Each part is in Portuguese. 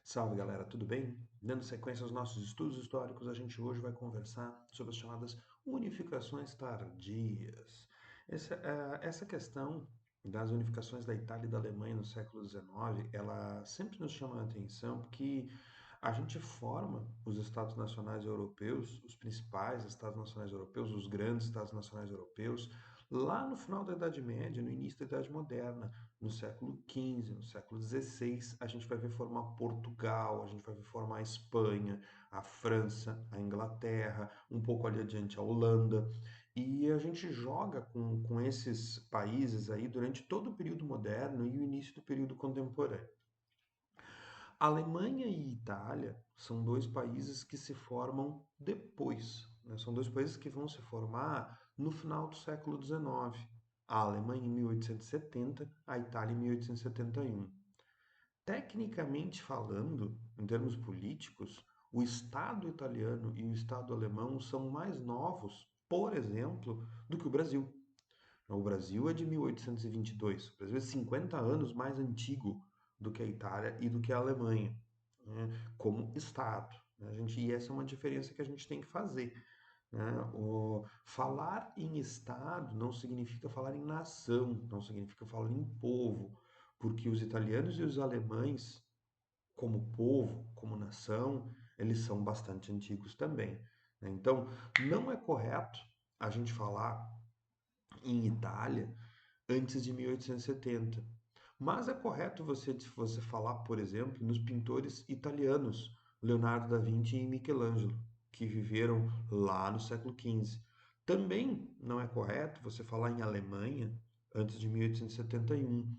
Salve galera, tudo bem? Dando sequência aos nossos estudos históricos, a gente hoje vai conversar sobre as chamadas unificações tardias. Essa questão das unificações da Itália e da Alemanha no século XIX, ela sempre nos chama a atenção porque a gente forma os Estados Nacionais Europeus, os principais Estados Nacionais Europeus, os grandes Estados Nacionais Europeus, lá no final da Idade Média, no início da Idade Moderna. No século XV, no século XVI, a gente vai ver formar Portugal, a gente vai ver formar a Espanha, a França, a Inglaterra, um pouco ali adiante a Holanda. E a gente joga com esses países aí durante todo o período moderno e o início do período contemporâneo. Alemanha e Itália são dois países que se formam depois, né? São dois países que vão se formar no final do século XIX. A Alemanha em 1870, a Itália em 1871. Tecnicamente falando, em termos políticos, o Estado italiano e o Estado alemão são mais novos, por exemplo, do que o Brasil. O Brasil é de 1822. O Brasil é 50 anos mais antigo do que a Itália e do que a Alemanha, né, como Estado. Né? E essa é uma diferença que a gente tem que fazer. Né? Falar em Estado não significa falar em nação, não significa falar em povo, porque os italianos e os alemães, como povo, como nação, eles são bastante antigos também. Né? Então, não é correto a gente falar em Itália antes de 1870. Mas é correto você falar, por exemplo, nos pintores italianos, Leonardo da Vinci e Michelangelo, que viveram lá no século XV. Também não é correto você falar em Alemanha antes de 1871.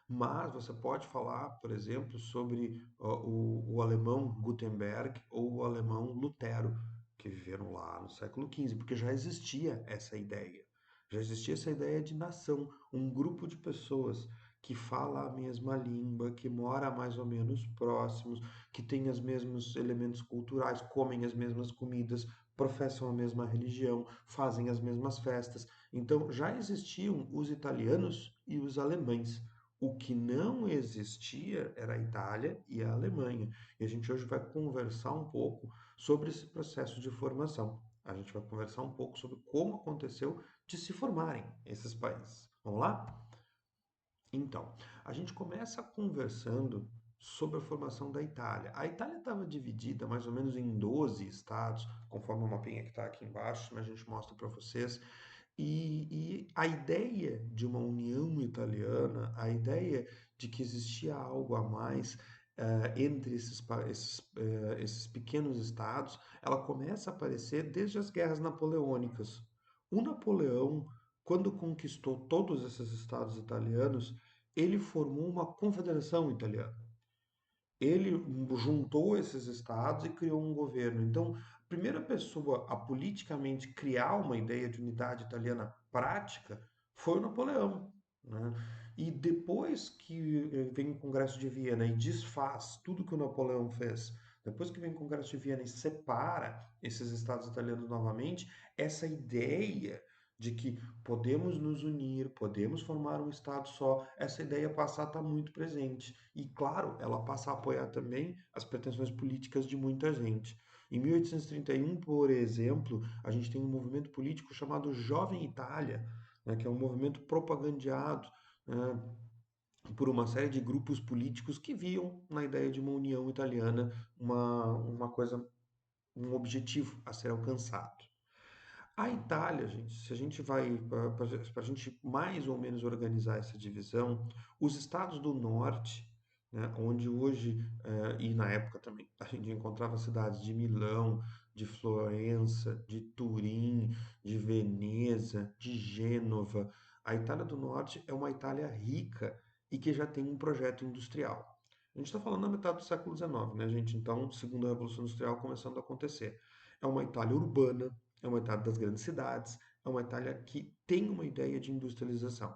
Mas você pode falar, por exemplo, sobre o alemão Gutenberg ou o alemão Lutero, que viveram lá no século XV, porque já existia essa ideia. Já existia essa ideia de nação, um grupo de pessoas que fala a mesma língua, que mora mais ou menos próximos, que tem os mesmos elementos culturais, comem as mesmas comidas, professam a mesma religião, fazem as mesmas festas. Então já existiam os italianos e os alemães. O que não existia era a Itália e a Alemanha. E a gente hoje vai conversar um pouco sobre esse processo de formação. A gente vai conversar um pouco sobre como aconteceu de se formarem esses países. Vamos lá? Então, a gente começa conversando sobre a formação da Itália. A Itália estava dividida mais ou menos em 12 estados, conforme o mapinha que está aqui embaixo, a gente mostra para vocês. E a ideia de uma união italiana, a ideia de que existia algo a mais entre esses pequenos estados, ela começa a aparecer desde as guerras napoleônicas. O Napoleão, quando conquistou todos esses estados italianos, ele formou uma confederação italiana. Ele juntou esses estados e criou um governo. Então, a primeira pessoa a politicamente criar uma ideia de unidade italiana prática foi o Napoleão. Né? E depois que vem o Congresso de Viena e desfaz tudo que o Napoleão fez, depois que vem o Congresso de Viena e separa esses estados italianos novamente, essa ideia de que podemos nos unir, podemos formar um Estado só, essa ideia passa a estar muito presente. E, claro, ela passa a apoiar também as pretensões políticas de muita gente. Em 1831, por exemplo, a gente tem um movimento político chamado Jovem Itália, né, que é um movimento propagandeado né, por uma série de grupos políticos que viam na ideia de uma união italiana uma coisa, um objetivo a ser alcançado. A Itália, gente, se a gente vai, para a gente mais ou menos organizar essa divisão, os estados do norte, né, onde hoje, e na época também, a gente encontrava cidades de Milão, de Florença, de Turim, de Veneza, de Gênova. A Itália do Norte é uma Itália rica e que já tem um projeto industrial. A gente está falando na metade do século XIX, né, gente? Então, segunda Revolução Industrial começando a acontecer. É uma Itália urbana, é uma Itália das grandes cidades, é uma Itália que tem uma ideia de industrialização.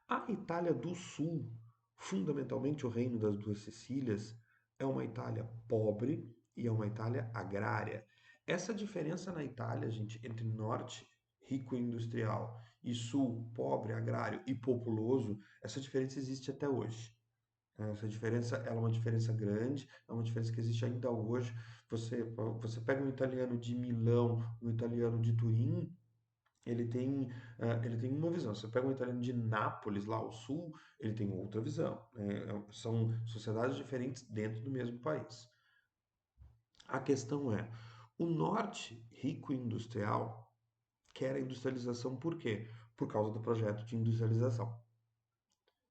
A Itália do Sul, fundamentalmente o Reino das Duas Sicílias, é uma Itália pobre e é uma Itália agrária. Essa diferença na Itália, gente, entre norte, rico e industrial, e sul, pobre, agrário e populoso, essa diferença existe até hoje. Essa diferença, ela é uma diferença grande, é uma diferença que existe ainda hoje. Você pega um italiano de Milão, um italiano de Turim, ele tem uma visão. Você pega um italiano de Nápoles, lá ao sul, ele tem outra visão, né? São sociedades diferentes dentro do mesmo país. A questão é, o norte rico e industrial quer a industrialização por quê? Por causa do projeto de industrialização.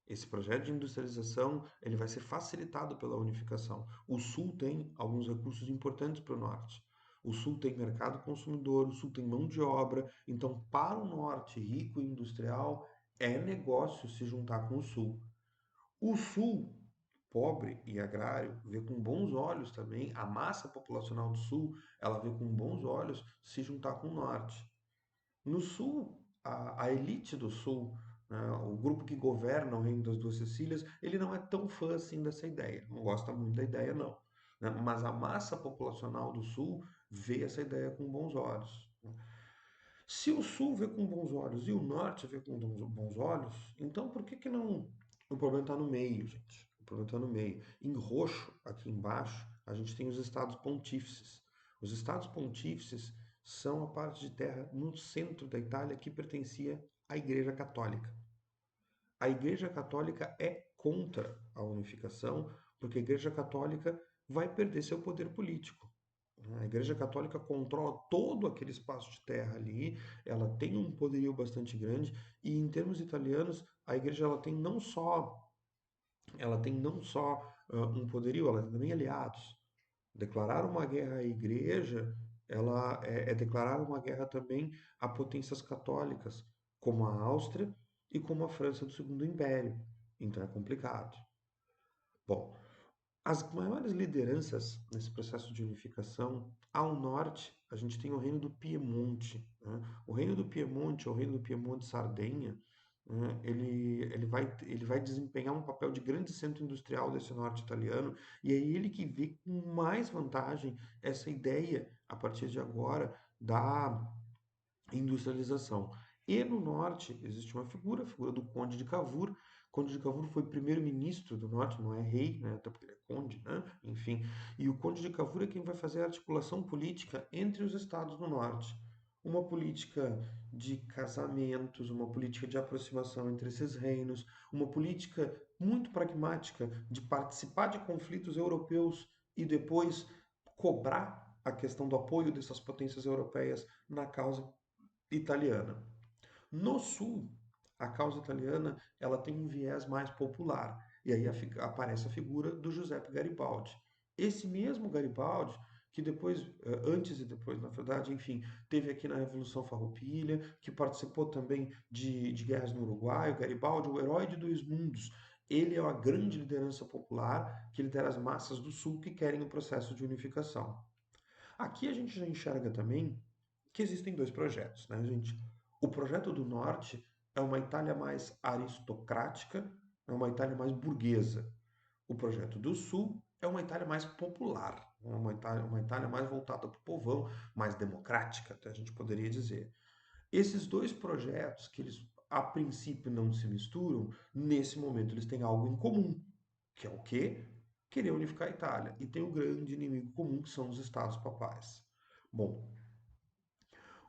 Esse projeto de industrialização ele vai ser facilitado pela unificação. O Sul tem alguns recursos importantes para o Norte. O Sul tem mercado consumidor, o Sul tem mão de obra. Então, para o Norte rico e industrial, é negócio se juntar com o Sul. O Sul, pobre e agrário, vê com bons olhos também, a massa populacional do Sul, ela vê com bons olhos se juntar com o Norte. No Sul, a elite do Sul, né, o grupo que governa o Reino das Duas Sicílias, ele não é tão fã assim dessa ideia, não gosta muito da ideia, não. Né? Mas a massa populacional do Sul vê essa ideia com bons olhos. Né? Se o Sul vê com bons olhos e o Norte vê com bons olhos, então por que que não. O problema está no meio, gente. O problema está no meio. Em roxo, aqui embaixo, a gente tem os estados pontífices. Os estados pontífices são a parte de terra no centro da Itália que pertencia à Igreja Católica. A Igreja Católica é contra a unificação, porque a Igreja Católica vai perder seu poder político. A Igreja Católica controla todo aquele espaço de terra ali, ela tem um poderio bastante grande e em termos italianos, a Igreja ela tem não só um poderio, ela tem também aliados. Declarar uma guerra à Igreja, ela é declarar uma guerra também a potências católicas, como a Áustria e como a França do Segundo Império. Então é complicado. Bom, as maiores lideranças nesse processo de unificação, ao norte, a gente tem o Reino do Piemonte. Né? O Reino do Piemonte, ou Reino do Piemonte-Sardenha, né? Ele vai desempenhar um papel de grande centro industrial desse norte italiano, e é ele que vê com mais vantagem essa ideia, a partir de agora, da industrialização. E no norte existe uma figura, a figura do Conde de Cavour. Conde de Cavour foi primeiro-ministro do norte, não é rei, né? Até porque ele é conde, né? Enfim. E o Conde de Cavour é quem vai fazer a articulação política entre os estados do norte. Uma política de casamentos, uma política de aproximação entre esses reinos, uma política muito pragmática de participar de conflitos europeus e depois cobrar a questão do apoio dessas potências europeias na causa italiana. No sul, a causa italiana ela tem um viés mais popular. E aí aparece a figura do Giuseppe Garibaldi. Esse mesmo Garibaldi, que depois, antes e depois, na verdade, enfim, teve aqui na Revolução Farroupilha, que participou também de guerras no Uruguai, o Garibaldi, o herói de dois mundos. Ele é uma grande liderança popular que lidera as massas do sul que querem o processo de unificação. Aqui a gente já enxerga também que existem dois projetos, né, gente? O projeto do Norte é uma Itália mais aristocrática, é uma Itália mais burguesa. O projeto do Sul é uma Itália mais popular, é uma Itália mais voltada para o povão, mais democrática, até a gente poderia dizer. Esses dois projetos, que eles a princípio não se misturam, nesse momento eles têm algo em comum, que é o quê? Querer unificar a Itália. E tem o grande inimigo comum, que são os Estados Papais. Bom,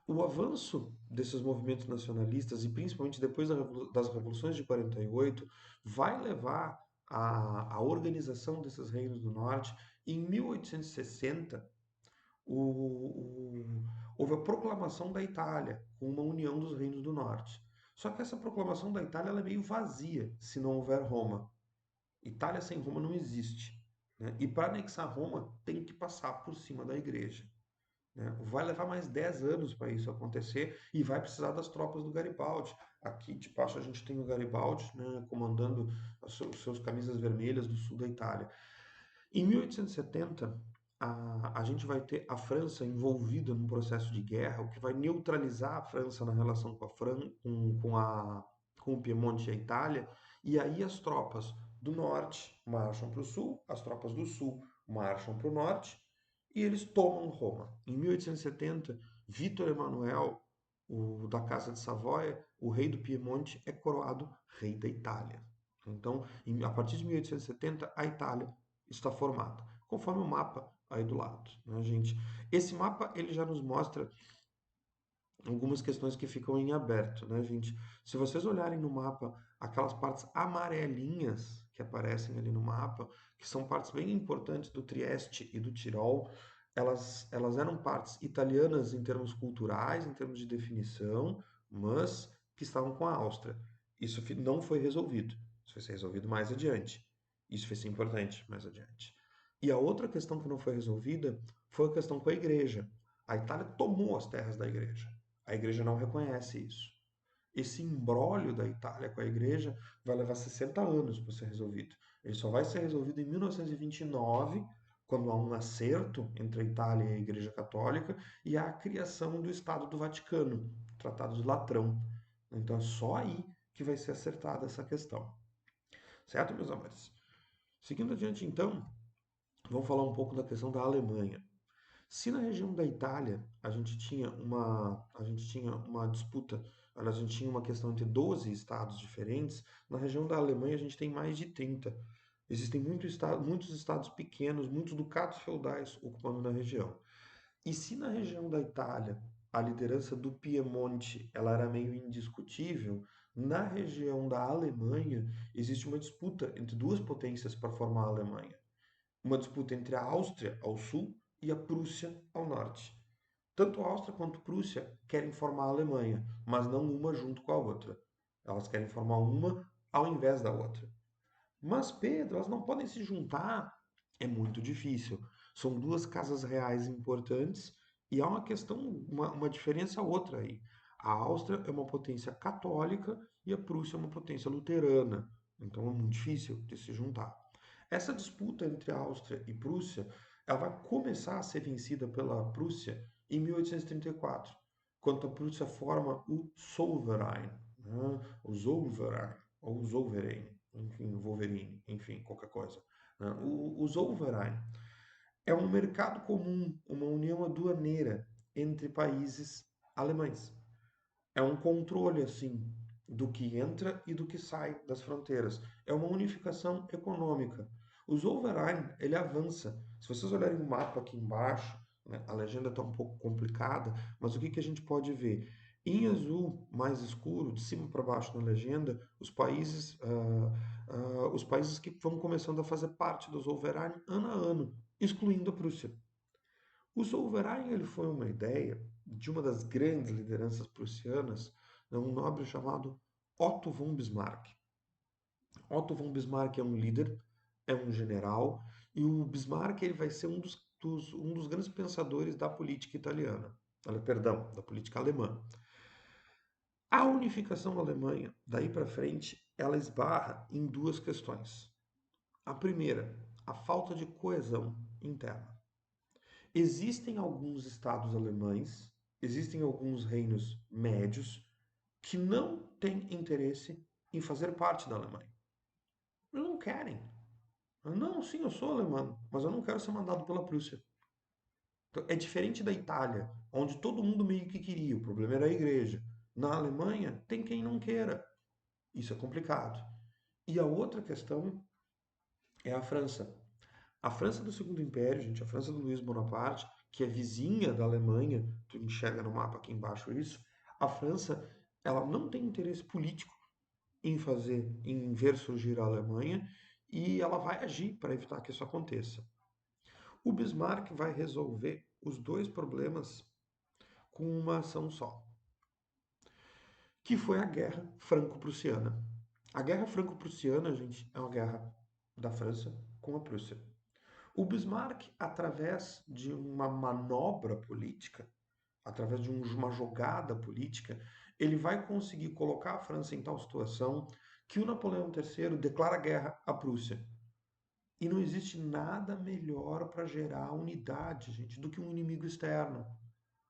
o avanço desses movimentos nacionalistas, e principalmente depois das revoluções de 48, vai levar à organização desses reinos do norte. Em 1860, houve a proclamação da Itália com uma união dos reinos do norte. Só que essa proclamação da Itália ela é meio vazia se não houver Roma. Itália sem Roma não existe. Né? E para anexar Roma tem que passar por cima da igreja. Né? Vai levar mais 10 anos para isso acontecer e vai precisar das tropas do Garibaldi. Aqui de baixo a gente tem o Garibaldi, né, comandando os seus camisas vermelhas do sul da Itália. Em 1870, a gente vai ter a França envolvida num processo de guerra, o que vai neutralizar a França na relação com o Piemonte e a Itália, e aí as tropas do norte marcham para o sul, as tropas do sul marcham para o norte, e eles tomam Roma. Em 1870, Vítor Emanuel, da Casa de Savoia, o rei do Piemonte, é coroado rei da Itália. Então, a partir de 1870, a Itália está formada, conforme o mapa aí do lado, né, gente? Esse mapa ele já nos mostra algumas questões que ficam em aberto, né, gente? Se vocês olharem no mapa, aquelas partes amarelinhas que aparecem ali no mapa, que são partes bem importantes do Trieste e do Tirol, elas eram partes italianas em termos culturais, em termos de definição, mas que estavam com a Áustria. Isso não foi resolvido. Isso vai ser resolvido mais adiante. Isso vai ser importante mais adiante. E a outra questão que não foi resolvida foi a questão com a igreja. A Itália tomou as terras da igreja. A igreja não reconhece isso. Esse imbróglio da Itália com a igreja vai levar 60 anos para ser resolvido. Ele só vai ser resolvido em 1929, quando há um acerto entre a Itália e a Igreja Católica e há a criação do Estado do Vaticano, o Tratado de Latrão. Então é só aí que vai ser acertada essa questão. Certo, meus amores? Seguindo adiante, então, vamos falar um pouco da questão da Alemanha. Se na região da Itália a gente tinha uma disputa, aliás, a gente tinha uma questão entre 12 estados diferentes, na região da Alemanha a gente tem mais de 30. Existem muitos estados pequenos, muitos ducados feudais ocupando na região. E se na região da Itália a liderança do Piemonte ela era meio indiscutível, na região da Alemanha existe uma disputa entre duas potências para formar a Alemanha. Uma disputa entre a Áustria ao sul e a Prússia ao norte. Tanto a Áustria quanto a Prússia querem formar a Alemanha, mas não uma junto com a outra. Elas querem formar uma ao invés da outra. Mas, Pedro, elas não podem se juntar. É muito difícil. São duas casas reais importantes e há uma questão, uma diferença outra aí. A Áustria é uma potência católica e a Prússia é uma potência luterana. Então é muito difícil de se juntar. Essa disputa entre a Áustria e Prússia, ela vai começar a ser vencida pela Prússia em 1834, quando a Prússia forma o Zollverein, né? O Zollverein, ou o Zollverein, enfim, Wolverine, enfim, qualquer coisa, né? O Zollverein é um mercado comum, uma união aduaneira entre países alemães. É um controle, assim, do que entra e do que sai das fronteiras. É uma unificação econômica. O Zollverein, ele avança. Se vocês olharem o mapa aqui embaixo, né, a legenda está um pouco complicada, mas o que, que a gente pode ver? Em azul mais escuro, de cima para baixo na legenda, os países que vão começando a fazer parte do Zollverein ano a ano, excluindo a Prússia. O Zollverein ele foi uma ideia de uma das grandes lideranças prussianas, né, um nobre chamado Otto von Bismarck. Otto von Bismarck é um líder, é um general, e o Bismarck ele vai ser um dos grandes pensadores da política italiana, perdão, da política alemã. A unificação da Alemanha, daí para frente, ela esbarra em duas questões. A primeira, a falta de coesão interna. Existem alguns estados alemães, existem alguns reinos médios que não têm interesse em fazer parte da Alemanha. Eles não querem. Não, sim, eu sou alemão, mas eu não quero ser mandado pela Prússia. Então, é diferente da Itália, onde todo mundo meio que queria, o problema era a igreja. Na Alemanha, tem quem não queira. Isso é complicado. E a outra questão é a França. A França do Segundo Império, gente, a França do Luiz Bonaparte, que é vizinha da Alemanha, tu enxerga no mapa aqui embaixo isso, a França, ela não tem interesse político em ver surgir a Alemanha e ela vai agir para evitar que isso aconteça. O Bismarck vai resolver os dois problemas com uma ação só, que foi a Guerra Franco-Prussiana. A Guerra Franco-Prussiana, gente, é uma guerra da França com a Prússia. O Bismarck, através de uma manobra política, através de uma jogada política, ele vai conseguir colocar a França em tal situação que o Napoleão III declara guerra à Prússia. E não existe nada melhor para gerar unidade, gente, do que um inimigo externo.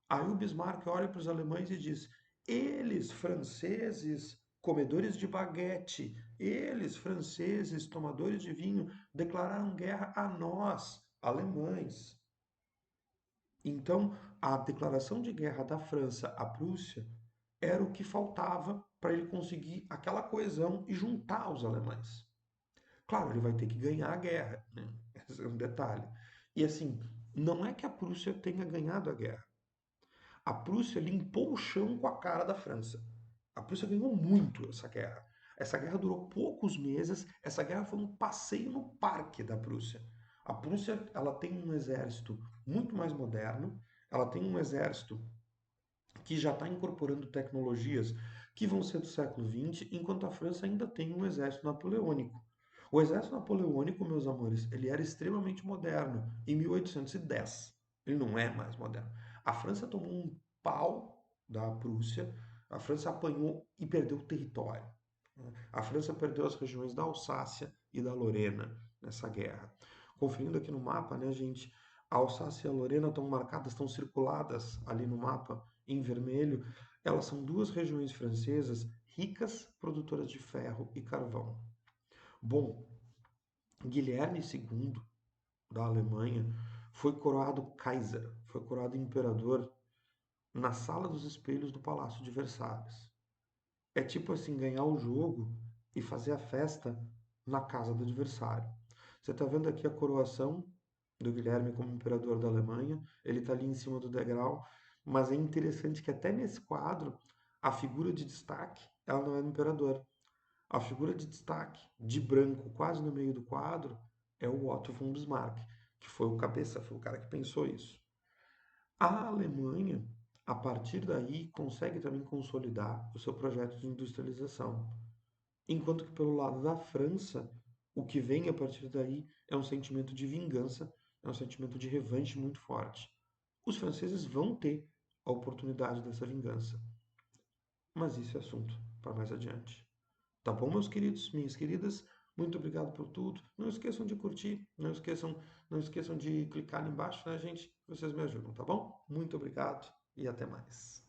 Aí o Bismarck olha para os alemães e diz: eles, franceses, comedores de baguete, eles, franceses, tomadores de vinho, declararam guerra a nós, alemães. Então, a declaração de guerra da França à Prússia era o que faltava para ele conseguir aquela coesão e juntar os alemães. Claro, ele vai ter que ganhar a guerra, né? Esse é um detalhe. E assim, não é que a Prússia tenha ganhado a guerra. A Prússia limpou o chão com a cara da França. A Prússia ganhou muito essa guerra. Essa guerra durou poucos meses. Essa guerra foi um passeio no parque da Prússia. A Prússia, ela tem um exército muito mais moderno. Ela tem um exército que já está incorporando tecnologias que vão ser do século XX, enquanto a França ainda tem um exército napoleônico. O exército napoleônico, meus amores, ele era extremamente moderno em 1810. Ele não é mais moderno. A França tomou um pau da Prússia, a França apanhou e perdeu o território. A França perdeu as regiões da Alsácia e da Lorena nessa guerra. Conferindo aqui no mapa, né, gente? A Alsácia e a Lorena estão marcadas, estão circuladas ali no mapa em vermelho. Elas são duas regiões francesas ricas, produtoras de ferro e carvão. Bom, Guilherme II da Alemanha foi coroado Kaiser, foi coroado imperador na Sala dos Espelhos do Palácio de Versalhes. É tipo assim, ganhar o jogo e fazer a festa na casa do adversário. Você está vendo aqui a coroação do Guilherme como imperador da Alemanha. Ele está ali em cima do degrau, mas é interessante que até nesse quadro a figura de destaque ela não é do imperador. A figura de destaque de branco, quase no meio do quadro, é o Otto von Bismarck, que foi o cabeça, foi o cara que pensou isso. A Alemanha, a partir daí, consegue também consolidar o seu projeto de industrialização. Enquanto que pelo lado da França, o que vem a partir daí é um sentimento de vingança, é um sentimento de revanche muito forte. Os franceses vão ter a oportunidade dessa vingança, mas isso é assunto para mais adiante. Tá bom, meus queridos, minhas queridas? Muito obrigado por tudo. Não esqueçam de curtir, não esqueçam de clicar ali embaixo, né, gente? Vocês me ajudam, tá bom? Muito obrigado e até mais.